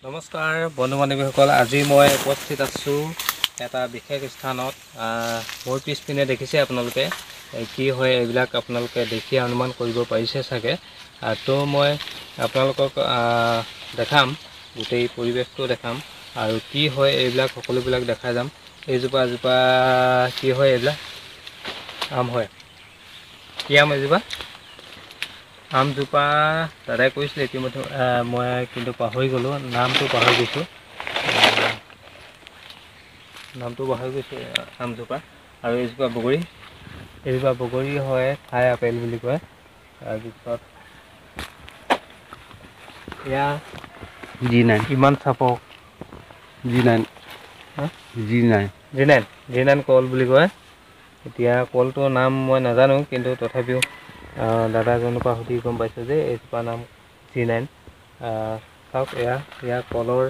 নমস্কাৰ বন্ধু বান্ধৱীসকল, আজি মই উপস্থিত আছোঁ এটা বিশেষ স্থানত। মোৰ পিছপিনে দেখিছে আপোনালোকে কি হয়, এইবিলাক আপোনালোকে দেখি অনুমান কৰিব পাৰিছে চাগে। তো মই আপোনালোকক দেখাম, গোটেই পৰিৱেশটো দেখাম আৰু কি হয় এইবিলাক সকলোবিলাক দেখাই যাম। এইজোপা কি হয়, এইবিলাক আম হয়। কি আম এজোপা? আমজোপা দাদাই কৈছিলে ইতিমধ্যে, মই কিন্তু পাহৰি গ'লোঁ, নামটো পাহৰি গৈছোঁ আমজোপা। আৰু এইজোপা বগৰী হয়, থাই আপেল বুলি কয়। তাৰপিছত এয়া G9 ইমান চাপৰ G9 কল বুলি কয়। এতিয়া কলটোৰ নাম মই নাজানো, কিন্তু তথাপিও দাদাজনৰ পৰা সুধি গম পাইছোঁ যে এইজোপাৰ নাম G9। চাওক, এয়া কলৰ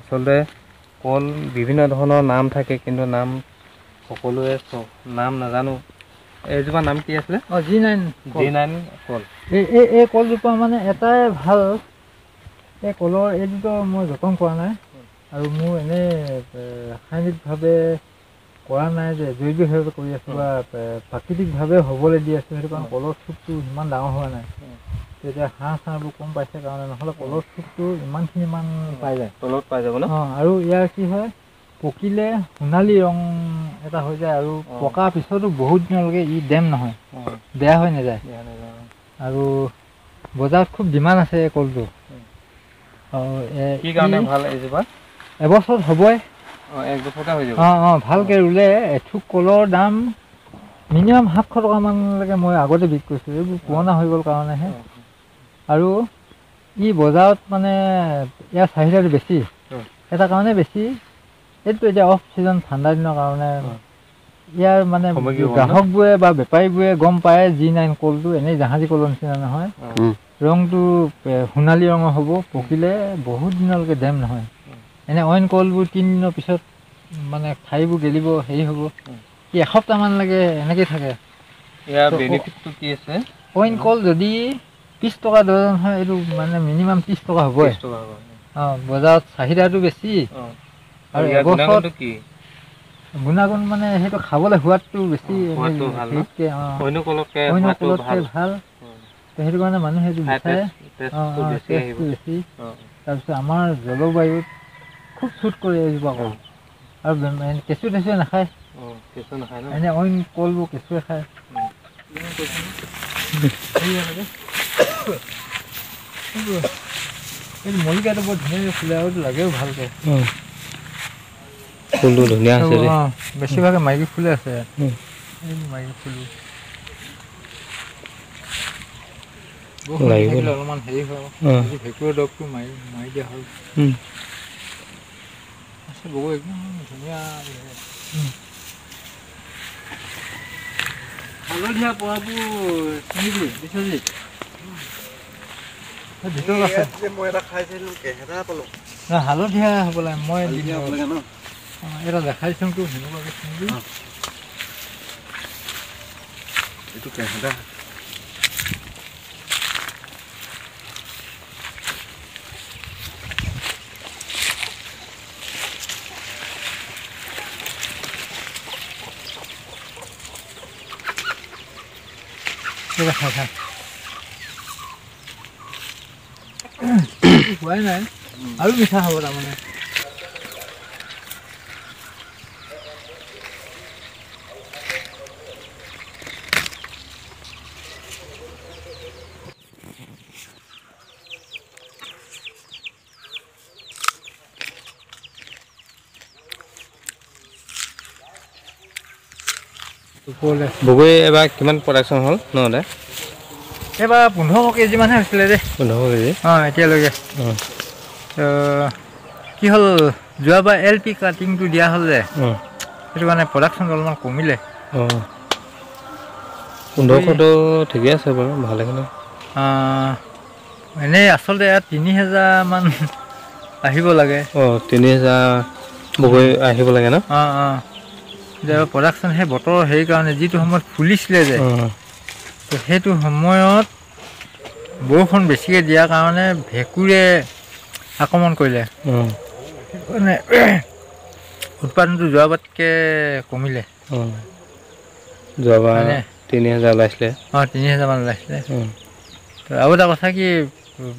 আচলতে কল বিভিন্ন ধৰণৰ নাম থাকে, কিন্তু নাম সকলোৱে নাম নাজানো। এইজোপাৰ নাম কি আছিলে? G9 কল। এই কলজোপা মানে এটাই ভাল, এই কলৰ এইটোতো মই যতন কৰা নাই আৰু মোৰ এনেই ৰাসায়নিকভাৱে কৰা নাই, যে জৈৱিকভাৱে কৰি আছোঁ বা প্ৰাকৃতিকভাৱে হ'বলৈ দি আছোঁ। সেইটো কাৰণে কলৰ থোকটো ইমান ডাঙৰ হোৱা নাই। তেতিয়া চাহবোৰ কম পাইছে কাৰণে, নহ'লে কলৰ থোকটো ইমানখিনি পাই যায়, তলত পাই যাব ন। আৰু ইয়াৰ কি হয়, পকিলে সোণালী ৰং এটা হৈ যায় আৰু পকাৰ পিছতো বহুত দিনলৈকে ই ডেম নহয়, বেয়া হৈ নাযায়। আৰু বজাৰত খুব ডিমাণ্ড আছে এই কলটো। কি কাৰণে ভাল এইজোপা? এবছৰত হ'বই। এক বছৰতে হৈ যাব। ভালকৈ ৰুলে এথোক কলৰ দাম মিনিমাম 700 টকামানলৈকে মই আগতে বিক্ৰী কৰিছোঁ। এইবোৰ পুৰণা হৈ গ'ল কাৰণেহে। আৰু ই বজাৰত মানে ইয়াৰ চাহিদাটো বেছি, এটা কাৰণে বেছি। এইটো এতিয়া অফ ছিজন, ঠাণ্ডা দিনৰ কাৰণে ইয়াৰ মানে গ্ৰাহকবোৰে বা বেপাৰীবোৰে গম পায় G9 কলটো এনেই জাহাজী কলৰ নিচিনা নহয়, ৰংটো সোণালী ৰঙৰ হ'ব, পকিলে বহুত দিনলৈকে ডেম নহয়। এনে অইন কলবোৰ 3 দিনৰ পিছত মানে ঠাৰিবোৰ গেলিব, হেৰি হ'ব। কি এসপ্তাহমানলৈকে এনেকৈ থাকে। ইয়াৰ বেনিফিটটো কি আছে? অইন কল যদি 30 টকা ডজন হয়, এইটো মানে মিনিমাম 30 টকা হ'বই। বজাৰত চাহিদাটো বেছি। আৰু গুণাগুণটো কি? গুণাগুণ মানে সেইটো খাবলৈ সোৱাদটো বেছি, হেৰিতকৈ অইন কলতকৈ ভাল। সেইটো কাৰণে মানুহে সেইটো বিচাৰে, টেষ্টটো বেছি। তাৰপিছত আমাৰ জলবায়ুত খুব চুট কৰে এইজোপা কল। আৰু কেঁচুৱে নাখায়, এনে অইন কলবোৰ কেঁচুৱে খায়। এইটো মল্লিকাটো বৰ ধুনীয়াকৈ ফুলে আৰু এইটো লাগেও ভালকৈ। ফুলটো ধুনীয়া আছে দেই। বেছিভাগে মাইকী ফুলে আছে, মাইকী ফুলবোৰ অলপমান হেৰি হয়, ভেঁকুৰৰ দৰৱটো মাৰি দিয়া হ'ল। বগৰী একদম ধুনীয়া। হালধীয়া পৰাবোৰ চিঙিবি বিশ্বজিৎ। ভিতৰত আছে, মই এটা খাইছিলোঁ, কেহেটা পালোঁ হালধীয়া হ'বলে। মই এটা দেখাইছোঁ তো, সেনেকুৱাকৈ চিঙিবি। এইটো কেহেটা হোৱাই নাই, আৰু মিঠা হ'ব তাৰমানে। বগৰী এবাৰ কিমান প্ৰডাকশ্যন হ'ল নহ'লে? এইবাৰ 15 কেজিমানহে হৈছিলে দেই। 15 কেজি? এতিয়ালৈকে। কি হ'ল, যোৱাবাৰ LP কাটিংটো দিয়া হ'ল যে, সেইটো কাৰণে প্ৰডাকশ্যনটো অলপমান কমিলে। 1500টো ঠিকে আছে বাৰু, ভালেখিনি। এনেই আচলতে ইয়াত 3000মান আহিব লাগে। 3000 বগৰী আহিব লাগে ন? প্ৰডাকশ্যন সেই বতৰৰ হেৰি কাৰণে, যিটো সময়ত ফুলিছিলে যে, সেইটো সময়ত বৰষুণ বেছিকৈ দিয়াৰ কাৰণে ভেঁকুৰে আক্ৰমণ কৰিলে মানে উৎপাদনটো যোৱাবাৰতকৈ কমিলে। যোৱাবাৰ মানে 3000 ওলাইছিলে। 3000মান ওলাইছিলে। আৰু এটা কথা কি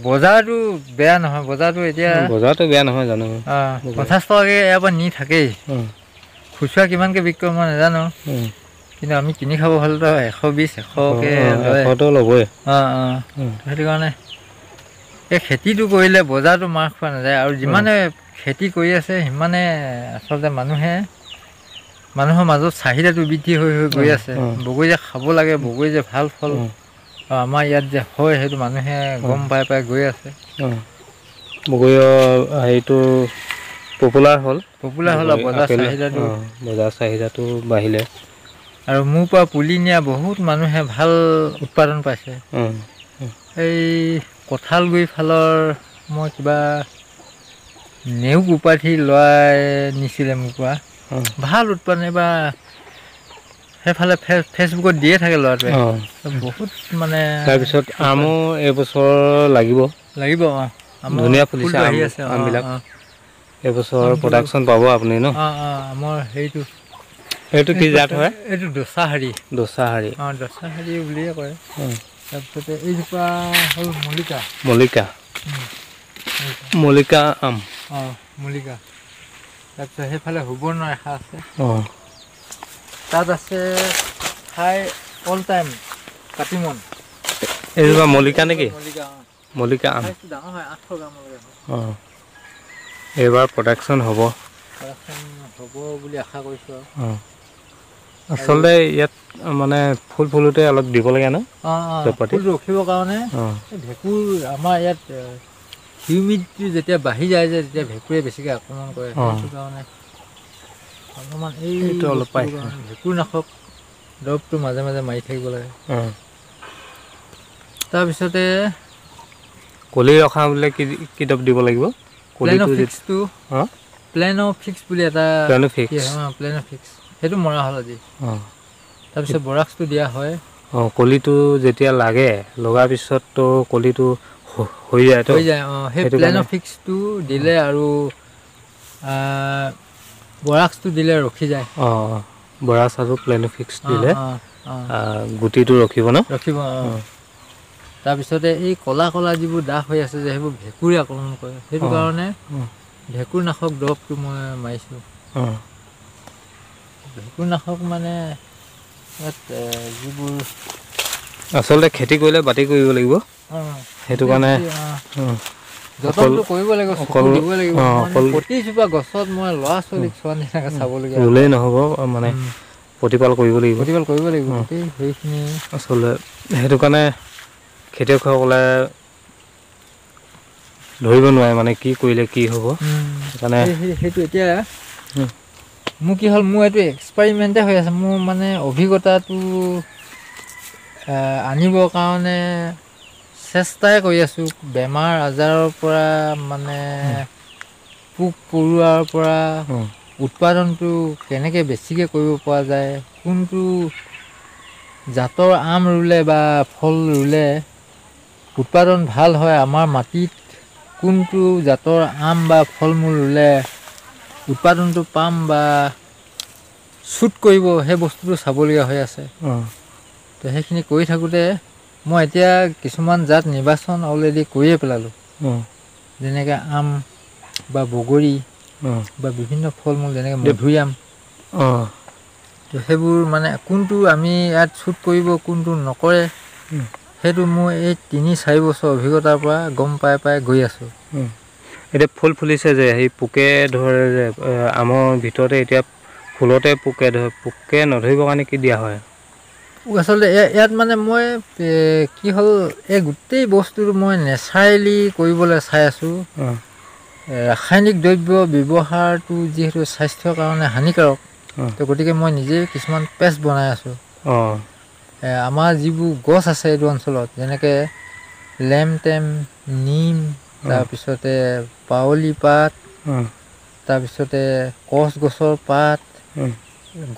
বজাৰটো বেয়া নহয়, বজাৰটো এতিয়া বজাৰটো বেয়া নহয় জানো। 50 টকাকৈ ইয়াৰ পৰা নি থাকেই। খুচুৰা কিমানকৈ বিক্ৰী কৰে মই নাজানো, কিন্তু আমি কিনি খাব হ'লেতো 120 100কৈ লয়। 100টো ল'বই। সেইটো কাৰণে এই খেতিটো কৰিলে বজাৰটো মাৰ খোৱা নাযায়, আৰু যিমানে খেতি কৰি আছে সিমানে আচলতে মানুহৰ মাজত চাহিদাটো বৃদ্ধি হৈ গৈ আছে। বগৰী যে খাব লাগে, বগৰী যে ভাল ফল, আমাৰ ইয়াত যে হয় সেইটো মানুহে গম পাই গৈ আছে। বগৰীৰ হেৰিটো পপুলাৰ হ'ল আৰু বজাৰ চাহিদাটো বাঢ়িলে। আৰু মোৰ পৰা পুলি নিয়া বহুত মানুহে ভাল উৎপাদন পাইছে। এই কঁঠালগুৰি ফালৰ মই কিবা নেওগ উপাধি লৰাই নিছিলে মোৰ পৰা, ভাল উৎপাদন। এইবাৰ সেইফালে ফেচবুকত দিয়ে থাকে ল'ৰাটোৱে, বহুত মানে। তাৰপিছত আমো এইবছৰ লাগিব। ধুনীয়া ফুলিছে আমবিলাক। এইবছৰ প্ৰডাকশ্যন পাব আপুনি ন? আমাৰ হেৰিটো এইটো কি জাত হয়? এইটো দোচাহাৰী দোচাহাৰী বুলিয়ে কয়। তাৰপিছতে এইজোপা হ'ল মল্লিকা আম। মল্লিকা। তাৰপিছত সেইফালে সুবৰ্ণ ৰেখা আছে। তাত আছে হাই অল টাইম কাটিমন। এইজোপা মল্লিকা নেকি? মল্লিকা আম। ডাঙৰ হয়, 800 গ্ৰামলৈকে হয়। এইবাৰ প্ৰডাকশ্যন হ'ব বুলি আশা কৰিছোঁ। আচলতে ইয়াত মানে ফুলোতে অলপ দিব লাগে ন? ফুল ৰখিবৰ কাৰণে ভেঁকুৰ আমাৰ ইয়াত হিউমিডিটি যেতিয়া বাঢ়ি যায় যে তেতিয়া ভেঁকুৰে বেছিকৈ আক্ৰমণ কৰে। সেইটো কাৰণে অলপমান এইটো অলপ ভেঁকুৰনাশক দৰৱটো মাজে মাজে মাৰি থাকিব লাগে। তাৰপিছতে কলি ৰখা বোলে কি দৰৱ দিব লাগিব? প্লেনফিক্স বুলি এটা প্লেনফিক্স সেইটো মৰা হ'ল আজি। তাৰপিছত বৰাক্সটো দিয়া হয়। কলিটো যেতিয়া লগাৰ পিছততো কলিটো হৈ যায়। সেই প্লেনফিক্সটো দিলে আৰু বৰাক্সটো দিলে ৰখি যায়। বৰাক্স আৰু প্লেনফিক্স দিলে গুটিটো ৰখিব ন? তাৰপিছতে এই ক'লা যিবোৰ দাগ হৈ আছে যে সেইবোৰ ভেঁকুৰে আক্ৰমণ কৰে। সেইটো কাৰণে ভেঁকুৰনাশক দৰৱটো মই মাৰিছোঁ। ভেঁকুৰনাশক মানে ইয়াত যিবোৰ আচলতে খেতি কৰিলে বাতি কৰিব লাগিব। সেইটো কাৰণে যতনটো কৰিব লাগিব, দিব লাগিব। প্ৰতিজোপা গছত মই ল'ৰা ছোৱালীক চোৱা নিচিনাকৈ চাবলগীয়া। ৰুলেই নহ'ব, মানে প্ৰতিপাল কৰিব লাগিব। সেইখিনি আচলতে সেইটো কাৰণে খেতিয়কসকলে ধৰিব নোৱাৰে মানে কি কৰিলে কি হ'ব। সেইকাৰণে সেইটো এতিয়া মোৰ কি হ'ল, মোৰ এইটো এক্সপেৰিমেণ্টে হৈ আছে। মোৰ মানে অভিজ্ঞতাটো আনিবৰ কাৰণে চেষ্টাই কৰি আছোঁ। বেমাৰ আজাৰৰ পৰা মানে পোক পৰুৱাৰ পৰা উৎপাদনটো কেনেকৈ বেছিকৈ কৰিব পৰা যায়, কোনটো জাতৰ আম ৰুলে বা ফল ৰুলে উৎপাদন ভাল হয়, আমাৰ মাটিত কোনটো জাতৰ আম বা ফল মূল ৰুলে উৎপাদনটো পাম বা শ্বুট কৰিব, সেই বস্তুটো চাবলগীয়া হৈ আছে। তো সেইখিনি কৰি থাকোঁতে মই এতিয়া কিছুমান জাত নিৰ্বাচন অলৰেডি কৰিয়ে পেলালোঁ। যেনেকৈ আম বা বগৰী বা বিভিন্ন ফল মূল যেনেকৈ মধুৰিআম। তো সেইবোৰ মানে কোনটো আমি ইয়াত শ্বুট কৰিব, কোনটো নকৰে, সেইটো মোৰ এই 3-4 বছৰ অভিজ্ঞতাৰ পৰা গম পাই গৈ আছোঁ। এতিয়া ফুল ফুলিছে যে সেই পোকে ধৰে যে আমৰ ভিতৰতে, এতিয়া ফুলতে পোকে নধৰিবৰ কাৰণে কি দিয়া হয়? আচলতে ইয়াত মানে মই কি হ'ল, এই গোটেই বস্তুটো মই নেচাৰেলি কৰিবলৈ চাই আছোঁ। ৰাসায়নিক দ্ৰব্য ব্যৱহাৰটো যিহেতু স্বাস্থ্যৰ কাৰণে হানিকাৰক, তো গতিকে মই নিজেই কিছুমান পেষ্ট বনাই আছোঁ। আমাৰ যিবোৰ গছ আছে এইটো অঞ্চলত, যেনেকৈ লেমটেম, নিম, তাৰপিছতে পাৱলি পাত, তাৰপিছতে কচগছৰ পাত,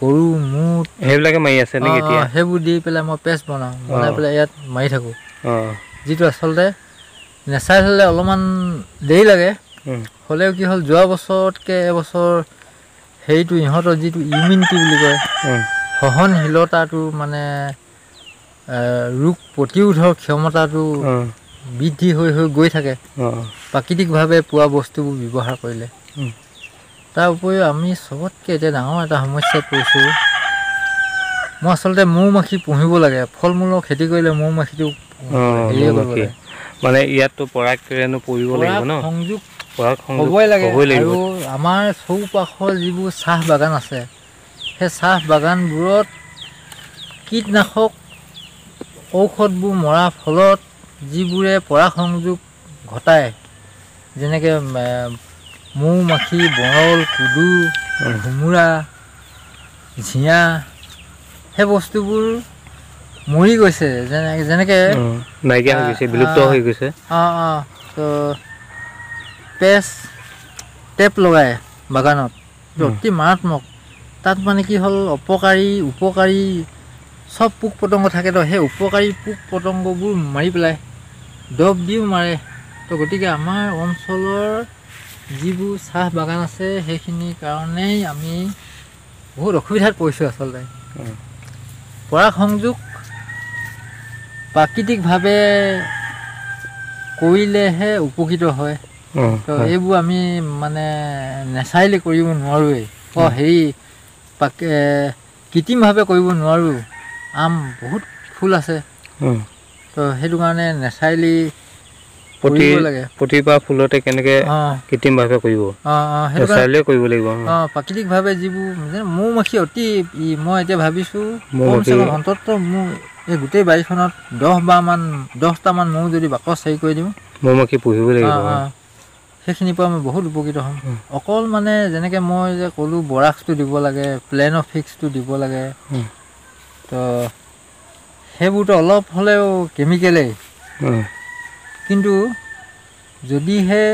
গৰু মুত, সেইবিলাকে মাৰি আছে নেকি এতিয়া? সেইবোৰ দি পেলাই মই পেষ্ট বনাই পেলাই ইয়াত মাৰি থাকোঁ। যিটো আচলতে নেচাৰেল হ'লে অলপমান দেৰি লাগে, হ'লেও কি হ'ল যোৱা বছৰতকৈ এবছৰ হেৰিটো ইহঁতৰ যিটো ইমিউনিটি বুলি কয় সহনশীলতাটো মানে ৰোগ প্ৰতিৰোধৰ ক্ষমতাটো বৃদ্ধি হৈ হৈ গৈ থাকে প্ৰাকৃতিকভাৱে পোৱা বস্তুবোৰ ব্যৱহাৰ কৰিলে। তাৰ উপৰিও আমি চবতকৈ এতিয়া ডাঙৰ এটা সমস্যাত পৰিছোঁ। মই আচলতে মৌ মাখি পুহিব লাগে, ফল মূলৰ খেতি কৰিলে মৌ মাখিটো হেৰিয়ে কৰিব লাগে। মানে ইয়াততো পৰাগৰেণু পৰিব লাগিব ন, সংযোগ পৰাগ হ'বই লাগে। লাগিব। আৰু আমাৰ চৌপাশৰ যিবোৰ চাহ বাগান আছে, সেই চাহ বাগানবোৰত কীটনাশক ঔষধবোৰ মৰাৰ ফলত যিবোৰে পৰাগ সংযোগ ঘটায়, যেনেকৈ মৌ মাখি, বৰল, কুদু, ভোমোৰা, ঝিয়া, সেই বস্তুবোৰ মৰি গৈছে, যেনেকৈ নাইকিয়া হৈ গৈছে, বিলুপ্ত হৈ গৈছে। তো টেপ লগায় বাগানত, অতি মাৰাত্মক। তাত মানে কি হ'ল উপকাৰী চব পোক পতংগ থাকেতো, সেই উপকাৰী পোক পতংগবোৰ মাৰি পেলাই, দৰৱ দিও মাৰে। তো গতিকে আমাৰ অঞ্চলৰ যিবোৰ চাহ বাগান আছে সেইখিনিৰ কাৰণেই আমি বহুত অসুবিধাত পৰিছোঁ আচলতে। পৰাগ সংযোগ প্ৰাকৃতিকভাৱে কৰিলেহে উপকৃত হয়। তো এইবোৰ আমি মানে নেচাৰেলি কৰিব নোৱাৰোৱেই। কৃত্ৰিমভাৱে কৰিব নোৱাৰোঁ। আম বহুত ফুল আছে, তো সেইটো কাৰণে নেচাৰেলি কৰিব লাগে। প্ৰতিভা ফুলতে কেনেকৈ কৃত্ৰিমভাৱে কৰিব, নেচাৰেলি কৰিব লাগিব। প্ৰাকৃতিকভাৱে যিবোৰ মৌ মাখি অতি, মই এতিয়া ভাবিছোঁ অন্ততঃ মোৰ এই গোটেই বাৰীখনত 10টামান মৌ যদি বাকচ হেৰি কৰি দিওঁ, মৌ মাখি পুহিব লাগিব। সেইখিনিৰ পৰা আমি বহুত উপকৃত হ'ম। অকল মানে যেনেকৈ মই যে ক'লোঁ বৰাক্সটো দিব লাগে, প্লেনফিক্সটো দিব লাগে, তো সেইবোৰতো অলপ হ'লেও কেমিকেলেই। কিন্তু যদিহে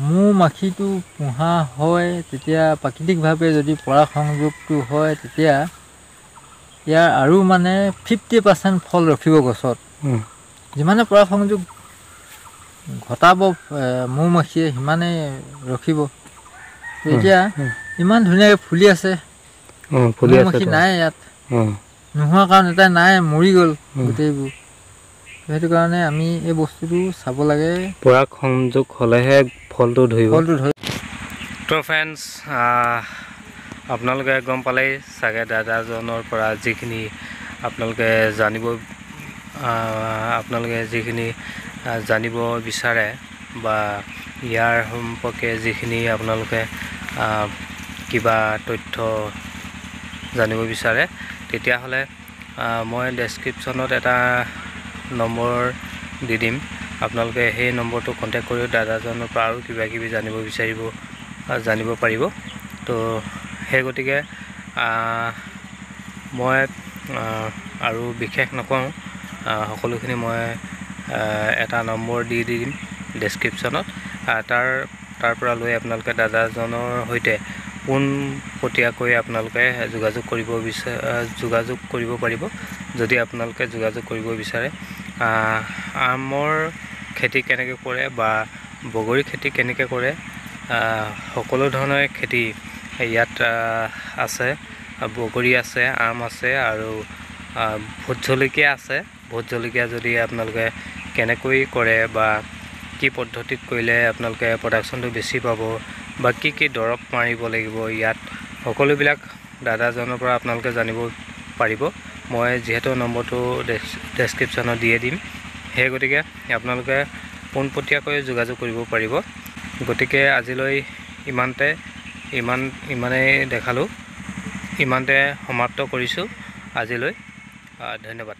মৌ মাখিটো পোহা হয়, তেতিয়া প্ৰাকৃতিকভাৱে যদি পৰাগ সংযোগটো হয়, তেতিয়া ইয়াৰ আৰু মানে 50% ফল ৰখিব গছত। যিমানে পৰাগ সংযোগ ঘটাব মৌ মাখিয়ে সিমানেই ৰখিব। এতিয়া ইমান ধুনীয়াকৈ ফুলি আছে, মৌ মাখি নাই ইয়াত, নোহোৱাৰ কাৰণ এটা নাই, মৰি গ'ল গোটেইবোৰ। সেইটো কাৰণে আমি এই বস্তুটো চাব লাগে, পৰাগ সংযোগ হ'লেহে ফলটো ধৰিব। তো ফ্ৰেণ্ডছ, আপোনালোকে গম পালেই চাগে দাদাজনৰ পৰা যিখিনি আপোনালোকে জানিব বিচাৰে বা ইয়াৰ সম্পৰ্কে যিখিনি আপোনালোকে কিবা তথ্য জানিব বিচাৰে, তেতিয়াহ'লে মই ডেছক্ৰিপশ্যনত এটা নম্বৰ দি দিম। আপোনালোকে সেই নম্বৰটো কণ্টেক্ট কৰি দাদাজনৰ পৰা আৰু কিবা কিবি জানিব পাৰিব। তো সেই গতিকে মই আৰু বিশেষ নকওঁ, সকলোখিনি মই এটা নম্বৰ দি দিম ডেছক্ৰিপশ্যনত। তাৰ পৰা লৈ আপোনালোকে দাদাজনৰ সৈতে পোনপটীয়াকৈ আপোনালোকে যোগাযোগ কৰিব পাৰিব। যদি আপোনালোকে যোগাযোগ কৰিব বিচাৰে, আমৰ খেতি কেনেকৈ কৰে বা বগৰী খেতি কেনেকৈ কৰে, সকলো ধৰণৰ খেতি ইয়াত আছে। বগৰী আছে, আম আছে আৰু ভোট জলকীয়া আছে। ভোট জলকীয়া যদি আপোনালোকে কেনেকৈ কৰে বা কি পদ্ধতিত কৰিলে আপোনালোকে প্ৰডাকশ্যনটো বেছি পাব বা কি দৰৱ মাৰিব লাগিব, ইয়াত সকলোবিলাক দাদাজনৰ পৰা আপোনালোকে জানিব পাৰিব। মই যিহেতু নম্বৰটো ডেছক্ৰিপশ্যনত দিয়ে দিম, সেই গতিকে আপোনালোকে পোনপটীয়াকৈ যোগাযোগ কৰিব পাৰিব। গতিকে আজিলৈ ইমানেই দেখালোঁ, ইমানতে সমাপ্ত কৰিছোঁ আজিলৈ। ধন্যবাদ।